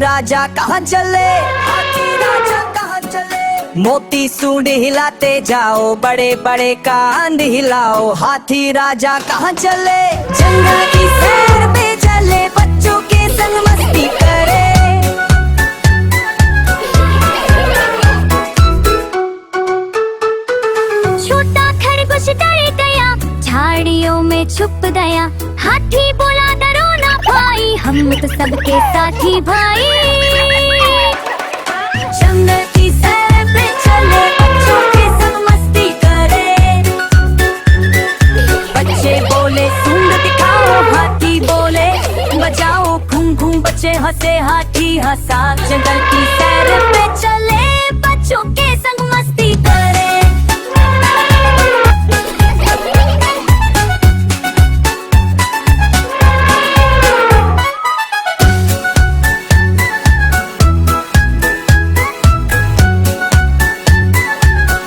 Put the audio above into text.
राजा कहाँ चले, हाथी राजा कहाँ चले। मोती सूंड हिलाते जाओ, बड़े बड़े कांड हिलाओ, हाथी राजा कहाँ चले। जंगल की सैर पे चले, बच्चों के संग मस्ती करे। छोटा खरगोश डर गया, झाड़ियों में छुप गया। हाथी बोला डरो ना भाई, हम तो सबके साथी भाई। जंगल की सैर पे चले, बच्चों के संग मस्ती करे। बच्चे बोले सूंड दिखाओ, हाथी बोले बजाओ। घूम घूम बच्चे हंसे, हाथी हंसा। जंगल की सैर पे चले।